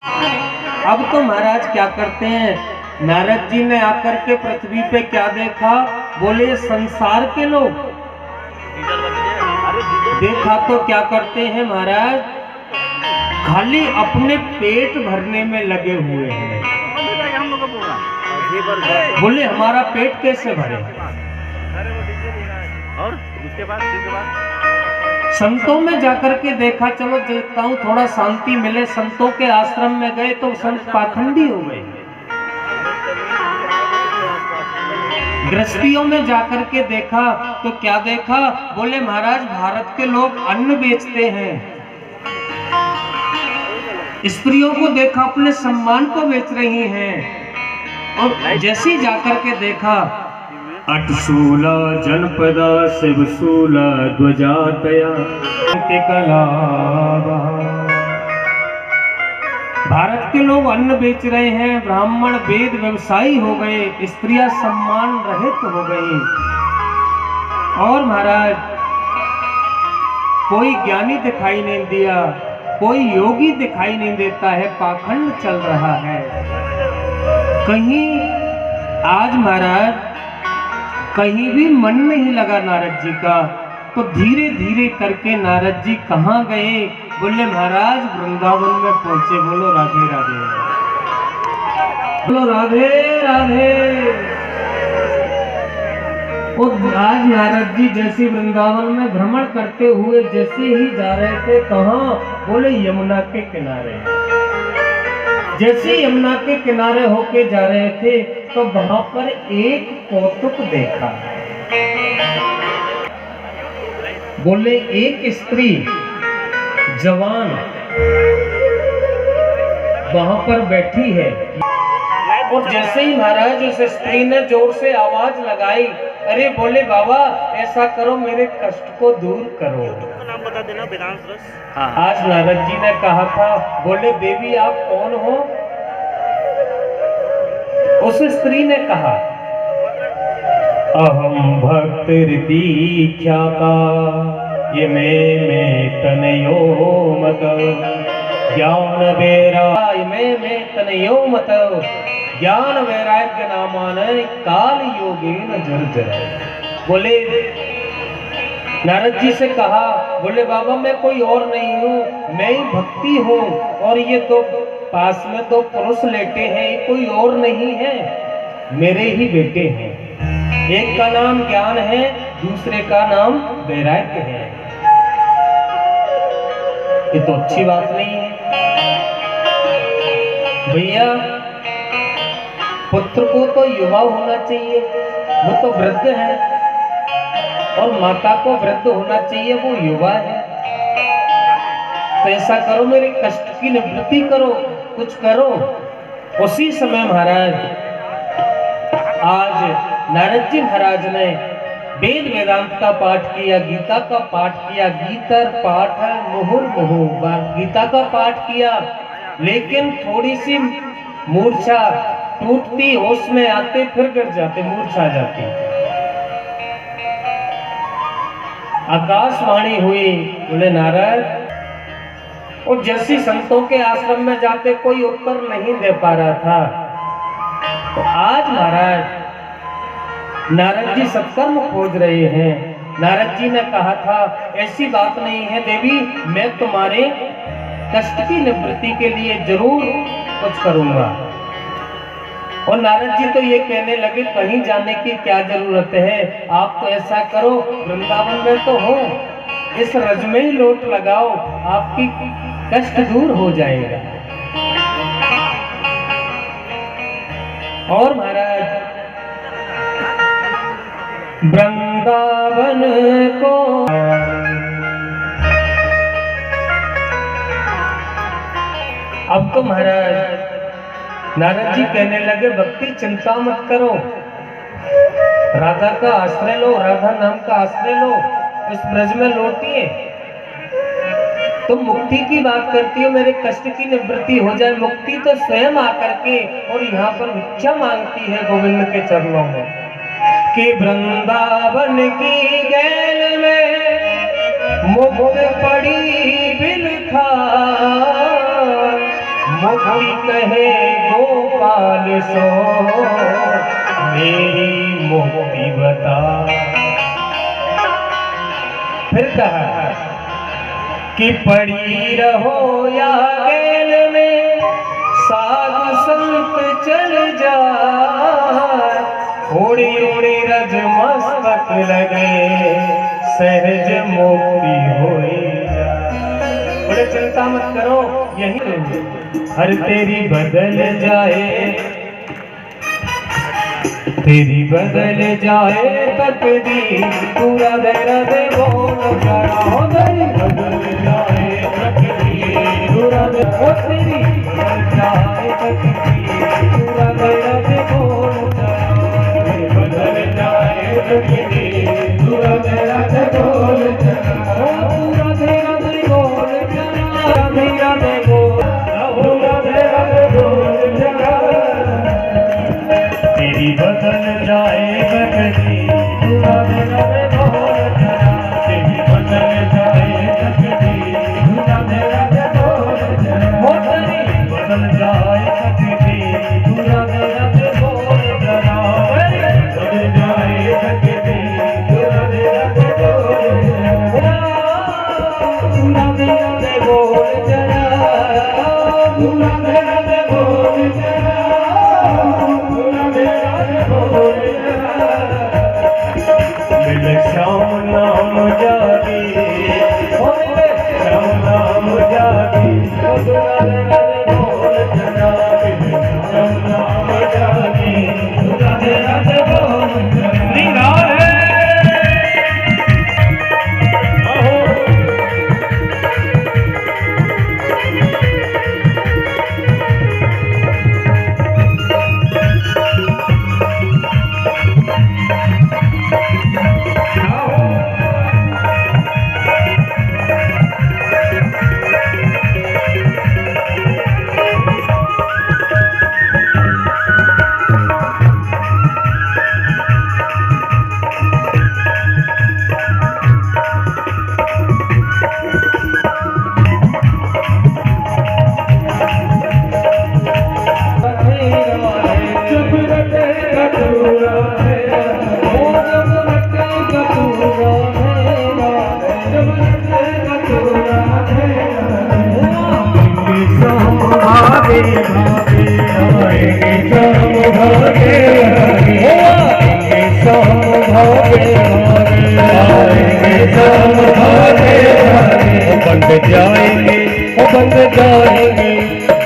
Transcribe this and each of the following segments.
अब तो महाराज क्या करते हैं, नारद जी ने आकर के पृथ्वी पे क्या देखा, बोले संसार के लोग देखा तो क्या करते हैं महाराज, खाली अपने पेट भरने में लगे हुए हैं। बोले हमारा पेट कैसे भरे। और उसके बाद संतों में जाकर के देखा, चलो देखता हूँ थोड़ा शांति मिले। संतों के आश्रम में गए तो संत पाखंडी हो गए। गृहस्थियों में जाकर के देखा तो क्या देखा, बोले महाराज भारत के लोग अन्न बेचते हैं। स्त्रियों को देखा अपने सम्मान को बेच रही हैं। और जैसे जाकर के देखा, अटशूला जनपदा शिवशूला ध्वजातया भारत के लोग अन्न बेच रहे हैं, ब्राह्मण वेद व्यवसायी हो गए, स्त्रियां सम्मान रहित हो गई। और महाराज कोई ज्ञानी दिखाई नहीं दिया, कोई योगी दिखाई नहीं देता है, पाखंड चल रहा है कहीं। आज महाराज कहीं भी मन नहीं लगा नारद जी का। तो धीरे धीरे करके नारद जी कहाँ गए, बोले महाराज वृंदावन में पहुंचे। बोलो राधे राधे, बोलो राधे राधे। और आज नारद जी जैसे वृंदावन में भ्रमण करते हुए जैसे ही जा रहे थे, कहाँ, बोले यमुना के किनारे। जैसे यमुना के किनारे होके जा रहे थे तो वहां पर एक कौतुक देखा। बोले एक स्त्री जवान वहां पर बैठी है। और जैसे ही महाराज उस स्त्री ने जोर से आवाज लगाई, अरे बोले बाबा ऐसा करो मेरे कष्ट को दूर करो। नाम बता देना, वेदांत रस। आज नारद जी ने कहा था, बोले देवी आप कौन हो। उस स्त्री ने कहा, अहम भक्त दीक्षा का ये मैं तनयो मत ज्ञान वैराग्य मैं तनयो मत ज्ञान वैराग्य नामान काल योगेन जर्जर। बोले नारद जी से कहा, बोले बाबा मैं कोई और नहीं हूँ, मैं ही भक्ति हूँ। और ये तो पास में दो पुरुष लेटे हैं, ये कोई और नहीं है, मेरे ही बेटे हैं। एक का नाम ज्ञान है, दूसरे का नाम वैराग्य है। ये तो अच्छी बात नहीं है भैया। पुत्र को तो युवा होना चाहिए, वो तो वृद्ध है, और माता को वृद्ध होना चाहिए, वो युवा है। तो ऐसा करो मेरे कष्ट की निवृत्ति करो, कुछ करो। उसी समय महाराज आज नारद जी महाराज ने वेद वेदांत का पाठ किया, गीता का पाठ किया। गीता पाठ है मुहुर्मुहु, गीता का पाठ किया, लेकिन थोड़ी सी मूर्छा टूटती, होश में आते फिर गिर जाते, मूर्छा आ जाती। आकाशवाणी हुई, बोले नारद। और जैसे संतों के आश्रम में जाते कोई उत्तर नहीं दे पा रहा था, तो आज महाराज नारद जी सत्कर्म खोज रहे हैं। नारद जी ने कहा था, ऐसी बात नहीं है देवी, मैं तुम्हारे कष्ट की निवृत्ति के लिए जरूर कुछ करूंगा। और नारद जी तो ये कहने लगे, कहीं जाने की क्या जरूरत है, आप तो ऐसा करो वृंदावन में तो हो, इस रज में ही लोट लगाओ, आपकी कष्ट दूर हो जाएगा। और महाराज वृंदावन को अब तो महाराज नारद जी कहने लगे, भक्ति चिंता मत करो, राधा का आश्रय लो, राधा नाम का आश्रय लो, इस ब्रज में लौटिए। तुम मुक्ति की बात करती हो, मेरे कष्ट की निवृत्ति हो जाए। मुक्ति तो स्वयं आकर के और यहाँ पर भिक्षा मांगती है गोविंद के चरणों में कि वृंदावन की गैल में मुक्त पड़ी बिलखा, मुक्ति कहे गोपाल सो मेरी मुक्ति बता। फिर कहा कि पड़ी रहो या गेल में साधु संत चल जा, उड़ी उड़ी रज मस्तक लगे सहज मुक्ति होई जा। बड़े चिंता मत करो, यही हर तेरी बदल जाए, तेरी बदल जाए तकदीर, पूरा तेरा दे बोल जरा तेरी बदल जाए तकदीर, पूरा दे वो तेरी बदल जाए तकदीर, पूरा तेरा दे बोल जरा तेरी बदल जाए तकदीर, पूरा तेरा दे बोल जरा, पूरा तेरा दे बोल जरा, तेरा दे बोल, पूरा तेरा दे बोल जरा। तेरी बदल जाए तकदीर, पूरा तेरा दे बोल जरा, तेरी बदल जाए तकदीर, पूरा तेरा दे बोल जरा, वो तेरी बदल जाए तकदीर, पूरा तेरा दे बोल जरा, बदल जाए तकदीर, पूरा तेरा दे बोल जरा, पूरा तेरा दे बोल जरा, पूरा तेरा दे बोल जरा। श्याम नाम जागी, श्याम नाम जागी, श्याम नाम जागी,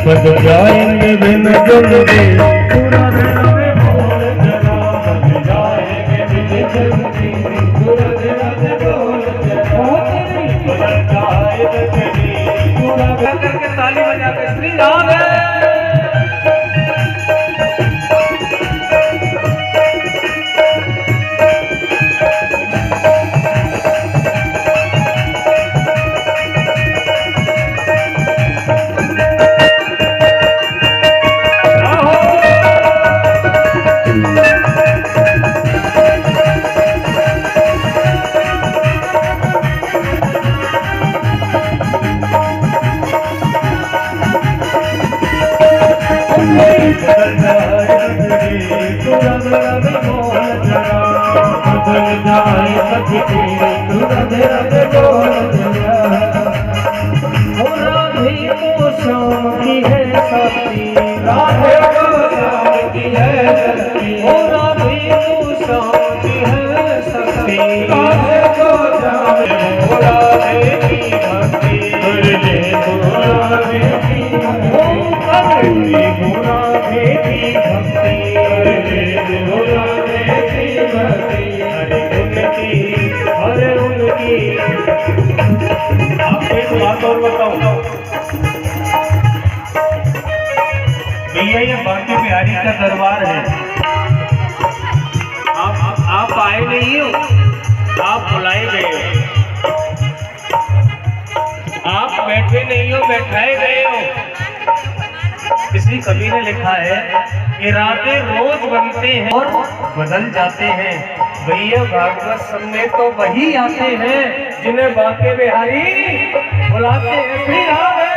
बन जाएंगे बिन जल के, पूरा तेरा दे बोल जरा, बन जाएंगे बिन जल के, पूरा तेरा दे बोल जरा, बदल जाए तकदीर, पूरा करके ताली बजा के श्री राम है। भैया ये बांके बिहारी का दरबार है, आप आए नहीं हो, आप बुलाए गए हो, आप बैठे नहीं हो, बैठाए गए हो। किसी कवि ने लिखा है कि रातें रोज बनते हैं और बदल जाते हैं, भैया भागवत सुनने तो वही आते हैं जिन्हें बांके बिहारी बुलाते हैं। श्री राम है।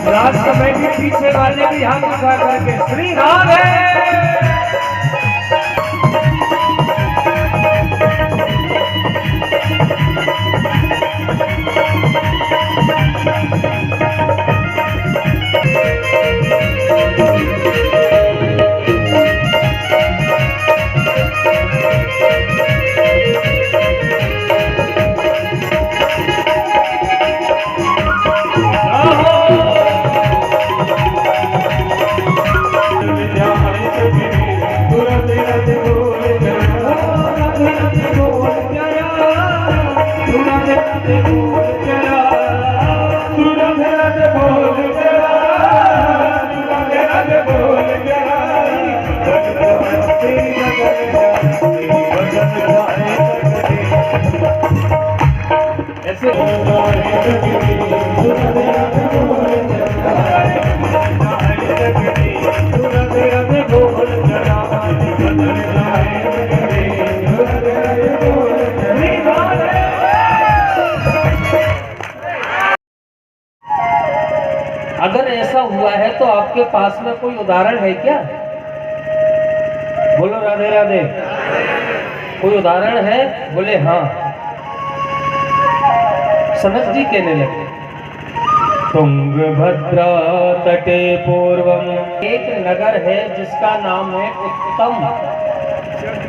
राज कमेटी पीछे वाले भी हाथ उठा करके श्री राधे। अगर ऐसा हुआ है तो आपके पास में कोई उदाहरण है क्या? बोलो राधे राधे। कोई उदाहरण है? बोले हाँ। सनत जी कहने लगे, तुंगभद्रा तटे पूर्वम, एक नगर है जिसका नाम है उत्तम।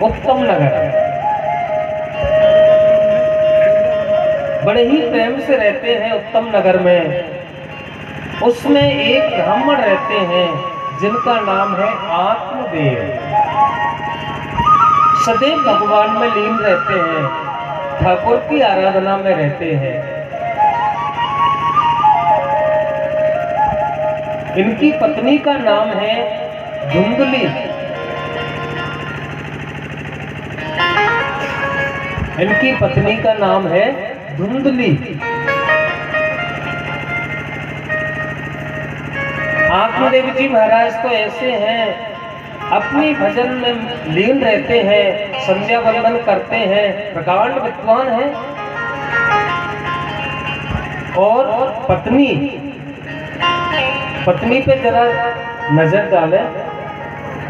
उत्तम नगर। बड़े ही प्रेम से रहते हैं उत्तम नगर में। उसमें एक ब्राह्मण रहते हैं जिनका नाम है आत्मदेव। सदैव भगवान में लीन रहते हैं, ठाकुर की आराधना में रहते हैं। इनकी पत्नी का नाम है धुंधली। इनकी पत्नी का नाम है धुंधली। आत्मदेव जी महाराज तो ऐसे हैं, अपनी भजन में लीन रहते हैं, संध्या वंदन करते हैं, प्रकांड विद्वान हैं। और पत्नी पे जरा नजर डाले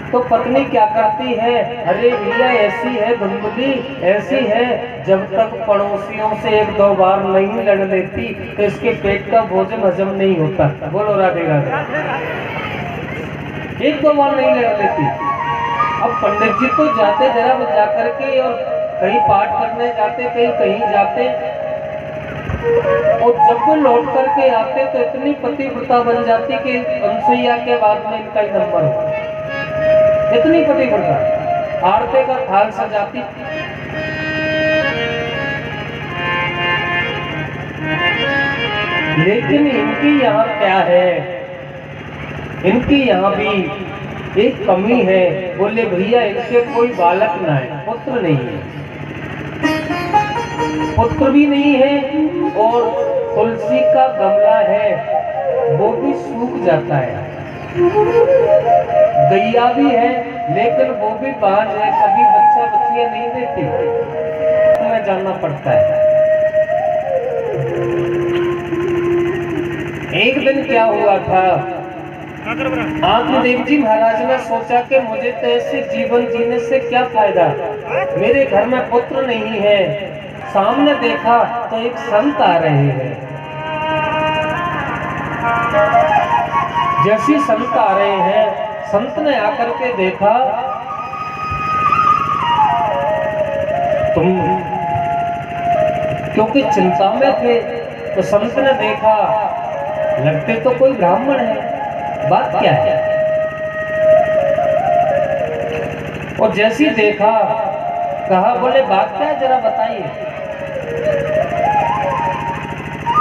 तो पत्नी क्या करती है? अरे भैया ऐसी है धुंधली, ऐसी है, जब तक पड़ोसियों से एक दो बार नहीं लड़ लेती तो इसके पेट का भोजन हजम नहीं होता। बोलो राधे राधे। एक दो बार नहीं लड़ लेती। अब पंडित जी तो जाते जरा जाकर के, और कहीं पाठ करने जाते, कहीं जाते, और जब वो लौट करके आते तो इतनी पतिव्रता बन जाती कि अनसुईया के बाद में इनका ही नंबर हो। इतनी पतिव्रता, आरती का थाल सजाती। लेकिन इनकी यहाँ क्या है? इनकी यहाँ भी एक कमी है। बोले भैया इनके कोई बालक ना है, पुत्र नहीं है, पुत्र भी नहीं है, और तुलसी का गमला है वो भी सूख जाता है। गैया भी है लेकिन वो भी बाज है, कभी बच्चा बच्चियां नहीं देती, तुम्हें जानना पड़ता है। एक दिन क्या हुआ था, आत्मदेव जी महाराज ने सोचा कि मुझे तो ऐसे जीवन जीने से क्या फायदा, मेरे घर में पुत्र नहीं है। सामने देखा तो एक संत आ रहे हैं। जैसे संत आ रहे हैं, संत ने आकर के देखा, तुम क्योंकि चिंता में थे, तो संत ने देखा लगते तो कोई ब्राह्मण है, बात क्या है। और जैसी देखा, कहा बोले बात क्या है जरा बताइए।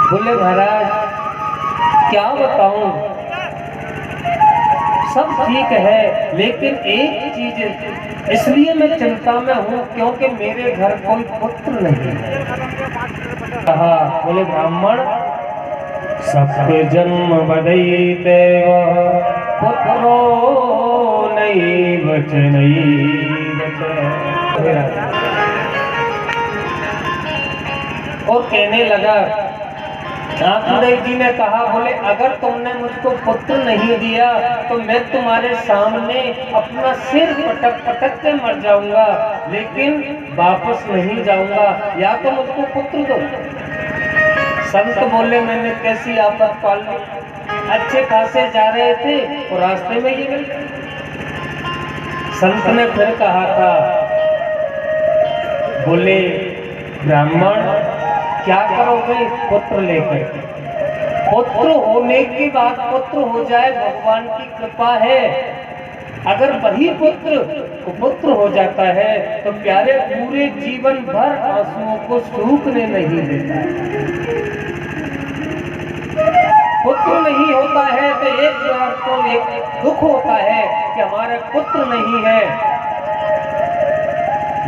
बोले महाराज क्या बताऊं, सब ठीक है, लेकिन एक चीज इसलिए मैं चिंता में हूं क्योंकि मेरे घर कोई पुत्र नहीं है। कहा बोले ब्राह्मण सबके जन्म बदईते पुत्रो नहीं बच नहीं बच। और कहने लगा, नाथदेव जी ने कहा बोले अगर तुमने मुझको पुत्र नहीं दिया तो मैं तुम्हारे सामने अपना सिर पटक पटक के मर जाऊंगा, लेकिन वापस नहीं जाऊंगा, या तो मुझको पुत्र दो। संत बोले मैंने कैसी आफत पाल ली, अच्छे खासे जा रहे थे और रास्ते में ये मिल। संत ने फिर कहा था, बोले ब्राह्मण क्या करोगे पुत्र लेकर। पुत्र होने की बात पुत्र हो जाए भगवान की कृपा है, अगर वही पुत्र हो जाता है तो प्यारे पूरे जीवन भर आंसुओं को सूखने नहीं देता। पुत्र नहीं होता है तो एक बार तो एक दुख होता है कि हमारे पुत्र नहीं है,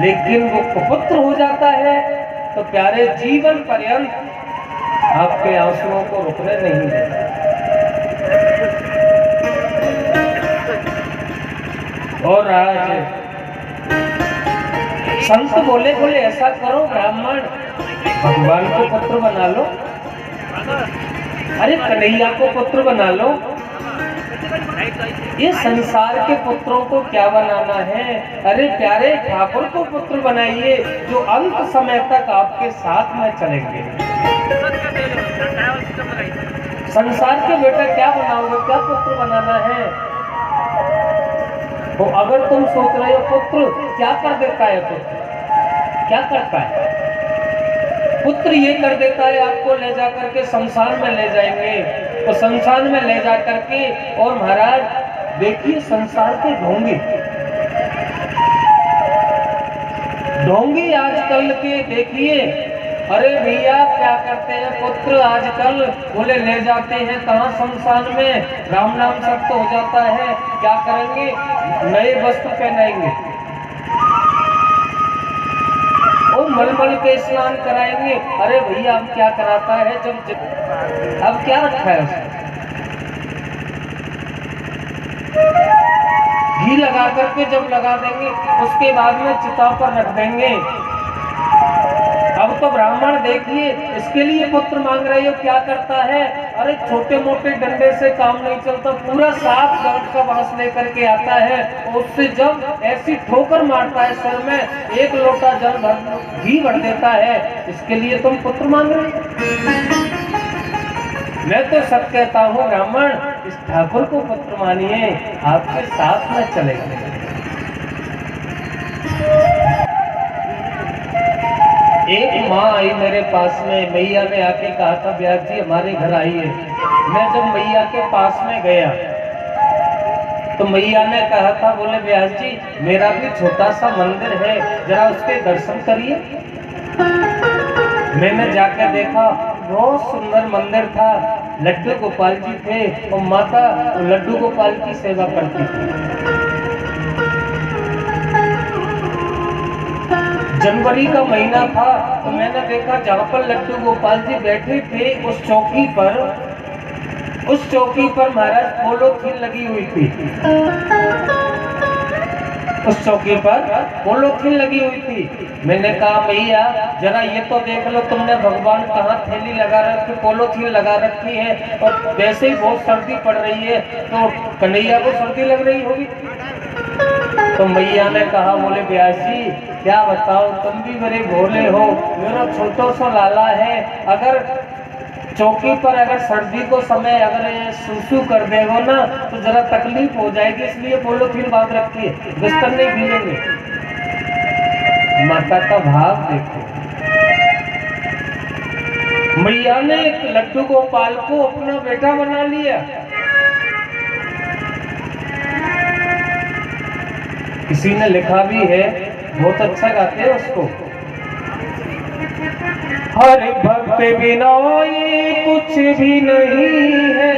लेकिन वो पुत्र हो जाता है तो प्यारे जीवन पर्यंत आपके आंसुओं को रुकने नहीं देता। और आज संत बोले ऐसा करो ब्राह्मण भगवान को पुत्र बना लो, अरे कन्हैया को पुत्र बना लो, ये संसार के पुत्रों को क्या बनाना है। अरे प्यारे ठाकुर को पुत्र बनाइए जो अंत समय तक आपके साथ में चलेंगे। संसार के बेटा क्या बनाओगे, क्या पुत्र बनाना है। तो अगर तुम सोच रहे हो पुत्र क्या कर देता है, पुत्र क्या करता है, पुत्र ये कर देता है आपको ले जा करके संसार में ले जाएंगे, तो संसार में ले जा करके, और महाराज देखिए संसार के ढोंगी आजकल के देखिए, अरे भैया क्या करते हैं पुत्र आजकल, बोले ले जाते हैं कहाँ संसार में, राम नाम सत्य हो जाता है, क्या करेंगे नए वस्त्र पहनाएंगे और मलमल के स्नान कराएंगे। अरे भैया अब क्या कराता है, जब अब क्या रखा है उसमें, घी लगा करके जब लगा देंगे उसके बाद में चिता पर रख देंगे। अब तो ब्राह्मण देखिए इसके लिए पुत्र मांग रहे हो, क्या करता है, अरे छोटे मोटे डंडे से काम नहीं चलता, पूरा 7 गांठ का बांस लेकर के आता है, उससे जब ऐसी ठोकर मारता है सिर में, 1 लोटा जल भर घी भर देता है, इसके लिए तुम पुत्र मांग रहे हो। मैं तो सब कहता हूँ ब्राह्मण इस ठाकुर को पुत्र मानिए, आपके साथ में चलेंगे। एक माँ आई मेरे पास में, मैया ने आके कहा था ब्यास जी हमारे घर आइए। मैं जब मैया के पास में गया तो मैया ने कहा था, बोले ब्यास जी मेरा भी छोटा सा मंदिर है, जरा उसके दर्शन करिए। मैंने जाकर देखा, बहुत सुंदर मंदिर था, लड्डू गोपाल जी थे और माता लड्डू गोपाल की सेवा करती थी। जनवरी का महीना था तो मैंने देखा जहाँ पर लड्डू गोपाल जी बैठे थे उस चौकी पर महाराज पोलोथीन लगी हुई थी, उस चौकी पर पोलोथीन लगी हुई थी। मैंने कहा भैया जरा ये तो देख लो, तुमने भगवान कहाँ थैली लगा रखी, पोलोथीन लगा रखी है, और वैसे ही बहुत सर्दी पड़ रही है तो कन्हैया को सर्दी लग रही होगी। तो मैया ने कहा, बोले ब्यास जी क्या बताओ, तुम भी मेरे भोले हो, मेरा छोटा सा लाला है, अगर चौकी पर अगर सर्दी को समय अगर सुसु कर देगा ना तो जरा तकलीफ हो जाएगी, इसलिए पॉलीथीन बांध रखी है, बिस्तर नहीं भीगेंगे। माता का भाव देखो, मैया ने लड्डू गोपाल को अपना बेटा बना लिया। किसी ने लिखा भी है, बहुत अच्छा गाते हैं उसको, हर भक्त बिना ये कुछ भी नहीं है,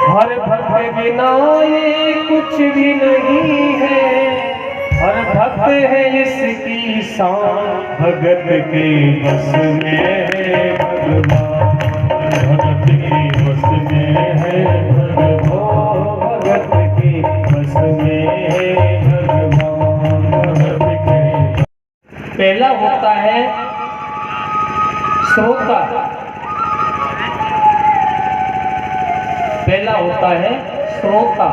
हर भक्त बिना ये कुछ भी नहीं है, हर भक्त है इसकी शान भगत के बस में है भगवान, भगत के बस में है भगवान, भगत के बस में है भगवान, भगत के। पहला होता है श्रोता, पहला होता है श्रोता।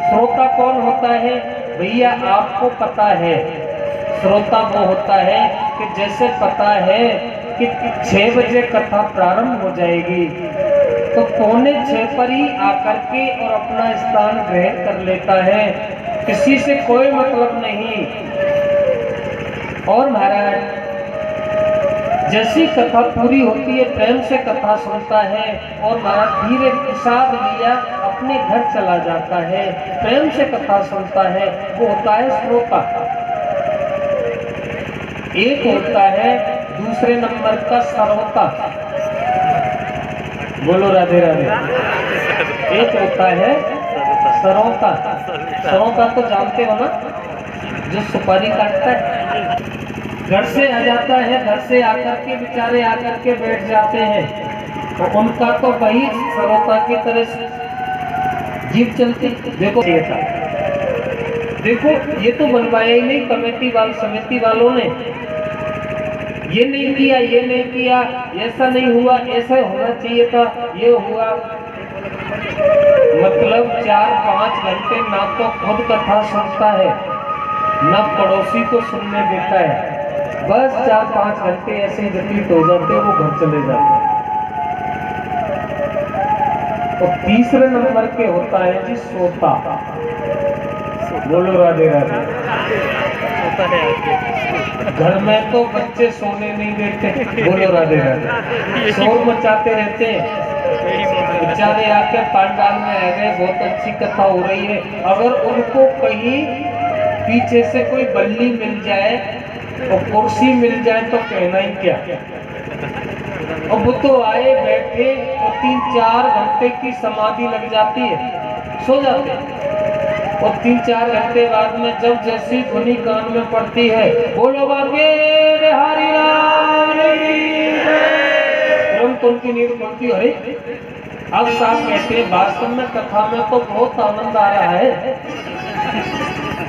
श्रोता कौन होता है भैया? आपको पता है, श्रोता वो होता है कि जैसे पता है कि 6 बजे कथा प्रारंभ हो जाएगी तो 5:45 पर ही आकर के और अपना स्थान ग्रहण कर लेता है, किसी से कोई मतलब नहीं। और महाराज जैसी कथा पूरी होती है प्रेम से कथा सुनता है और महाराज धीरे प्रसाद लिया अपने घर चला जाता है, प्रेम से कथा सुनता है, वो होता है श्रोता। एक होता है दूसरे नंबर का श्रोता, बोलो राधे राधे। एक होता है श्रोता, श्रोता तो जानते हो ना, जो सुपारी काटता है, घर से आ जाता है, घर से आकर के बेचारे आकर के बैठ जाते हैं, तो उनका तो वही श्रोता की तरह से जीव चलती। देखो देखो ये तो बनवाया ही नहीं कमेटी वाले समिति वालों ने, ये नहीं किया, ये नहीं किया, ऐसा नहीं हुआ, ऐसा होना चाहिए था, ये हुआ। मतलब 4-5 घंटे ना तो खुद कथा सुनता है ना पड़ोसी को सुनने देता है, बस 4-5 घंटे ऐसे ही व्यतीत हो जाते, वो घर चले जाते हैं। तो तीसरे नंबर के होता है जी श्रोता, बोलो राधे राधे। घर में तो बच्चे सोने नहीं देते, बोलो राधे राधे, शोर मचाते रहते हैं, बेचारे आके पंडाल में आ गए, बहुत अच्छी कथा हो रही है, अगर उनको कहीं पीछे से कोई बल्ली मिल जाए और कुर्सी मिल जाए तो कहना ही क्या। और वो तो आए बैठे और 3-4 घंटे की समाधि लग जाती है, सो जाते हैं, और 3-4 घंटे बाद में जब जैसी ध्वनि कान में पड़ती है, बोलो बागे हरि राम, तुरंत उनकी नींद खुलती। अरे अब साहब कहते हैं वास्तव में कथा में तो बहुत आनंद आ रहा है।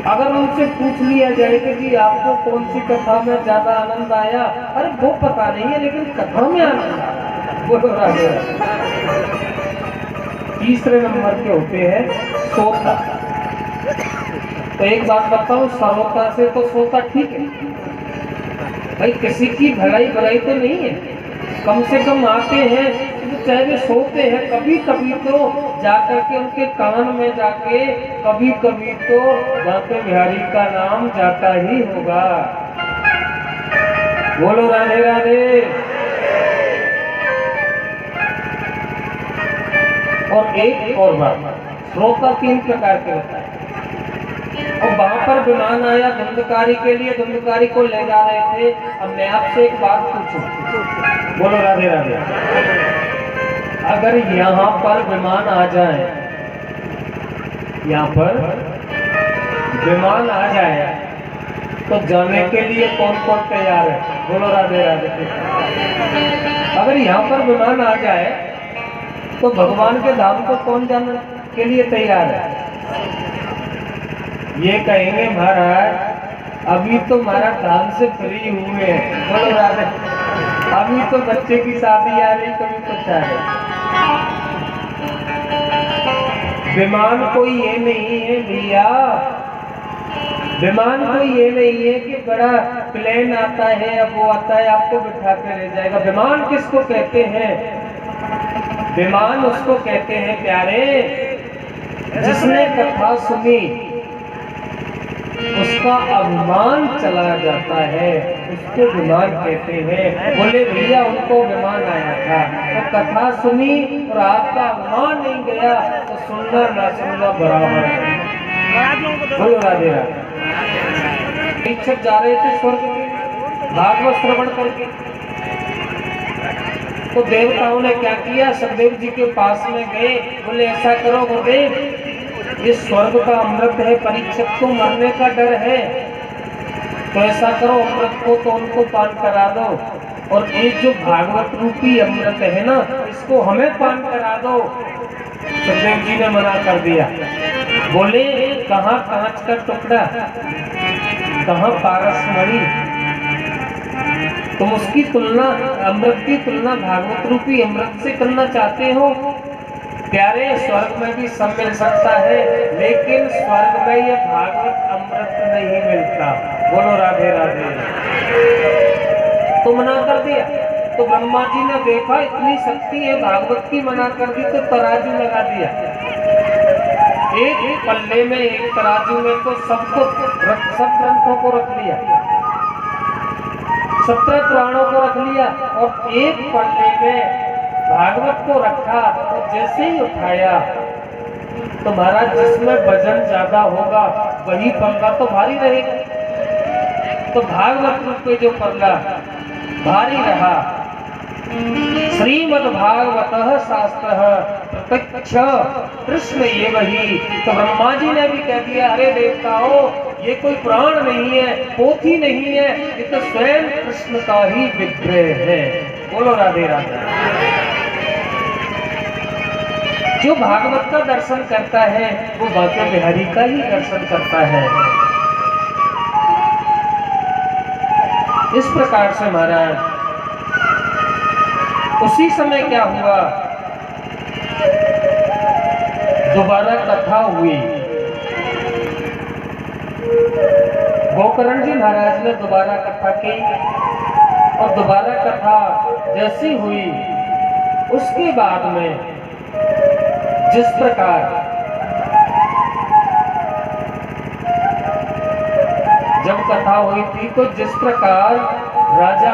अगर उनसे पूछ लिया जाए कि जी आपको कौन सी कथा में ज्यादा आनंद आया, अरे वो पता नहीं है लेकिन कथा में आनंद आया, बोलो राधे। तीसरे नंबर के होते हैं श्रोता। तो एक बात बताओ, श्रोता से तो श्रोता ठीक है भाई, किसी की भलाई बुराई तो नहीं है, कम से कम आते हैं तो चाहे वे सोते हैं, कभी कभी तो जाकर के उनके कान में जाके कभी कभी तो जाके बिहारी का नाम जाता ही होगा, बोलो राधे राधे। और एक और बात, श्रोता 3 प्रकार के होता है। और वहां पर विमान आया धुंधकारी के लिए, धुंधकारी को ले जा रहे थे। अब मैं आपसे एक बात पूछूं, बोलो राधे राधे। अगर यहाँ पर विमान आ जाए, यहाँ पर विमान आ जाए तो जाने के लिए कौन कौन तैयार है, बोलो राधे राधे। अगर यहाँ पर विमान आ जाए तो भगवान के धाम को कौन जाने के लिए तैयार है? ये कहेंगे महाराज अभी तो महाराज धाम से फ्री हुए हैं, बोलो राधे, अभी तो बच्चे की शादी आ रही, कभी कुछ आ रही। विमान कोई ये नहीं है भैया विमान तो ये नहीं है कि बड़ा प्लेन आता है, अब वो आता है आपको बिठा के ले जाएगा। विमान किसको कहते हैं? विमान उसको कहते हैं प्यारे, जिसने कथा सुनी उसका अभिमान चला जाता है, उसको विमान कहते हैं। बोले भैया उनको विमान आया था, तो कथा सुनी और आपका अभिमान नहीं गया तो सुनना ना सुनना बराबर है। बोलो राधे राधे। परीक्षक जा रहे थे स्वर्ग के भागवत श्रवण करके, तो देवताओं ने क्या किया, सददेव जी के पास में गए। बोले ऐसा करो गुरुदेव, इस स्वर्ग का अमृत है, परीक्षक को मरने का डर है, तो ऐसा करो अमृत को तो उनको पान करा दो, और ये जो भागवत रूपी अमृत है ना, इसको हमें पान करा दो। सददेव जी ने मना कर दिया। बोले कहाँ कांच का टुकड़ा, कहाँ पारस मणि, तुम उसकी तुलना, अमृत की तुलना भागवत रूपी अमृत से करना चाहते हो? प्यारे स्वर्ग में भी सब मिल सकता है, लेकिन स्वर्ग में ये भागवत अमृत नहीं मिलता। बोलो राधे राधे। तो मना कर दिया। तो ब्रह्मा जी ने देखा इतनी शक्ति है भागवत की, मना कर दी, तो तराजू लगा दिया। एक पल्ले में, एक तराजू में तो सबको, सब ग्रंथों को रख लिया, 17 पुराणों को रख लिया, और एक पल्ले में भागवत को रखा। और जैसे ही उठाया तो महाराज जिसमें वजन ज्यादा होगा वही पल्ला तो भारी रहेगा। तो भागवत रूप में जो पल्ला भारी रहा, श्रीमद् भागवतः शास्त्रः प्रत्यक्ष कृष्ण ये वही। तो ब्रह्मा जी ने भी कह दिया, अरे देवताओं, ये कोई पुराण नहीं है, पोथी नहीं है, ये तो स्वयं कृष्ण का ही विग्रह है। बोलो राधे राधे। जो भागवत का दर्शन करता है वो बांके बिहारी का ही दर्शन करता है। इस प्रकार से महाराज उसी समय क्या हुआ, दोबारा कथा हुई। गोकर्ण जी महाराज ने दोबारा कथा की, और दोबारा कथा जैसी हुई उसके बाद में जिस प्रकार जब कथा हुई थी, तो जिस प्रकार राजा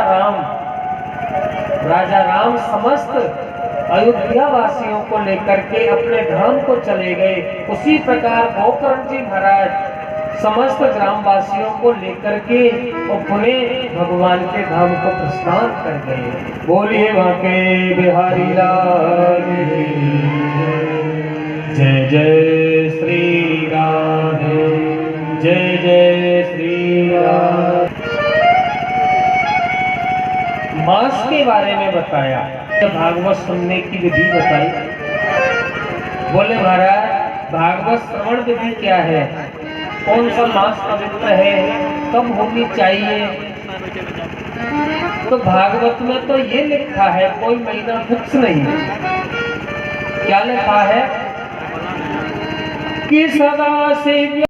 राम समस्त अयोध्या वासियों को लेकर के अपने धाम को चले गए, उसी प्रकार गोकर्ण जी महाराज समस्त ग्रामवासियों को लेकर के और पुनः भगवान के धाम को प्रस्थान कर गए। बोलिए बांके बिहारी लाल जय जय श्री राधे, जय जय श्री राधे। मास के बारे में बताया, भागवत सुनने की विधि बताई। बोले महाराज भागवत श्रवण विधि क्या है, कौन सा मास पवित्र है, कब होनी चाहिए? तो भागवत में तो ये लिखा है, कोई महीना फिक्स नहीं है। क्या लिखा है कि सदा से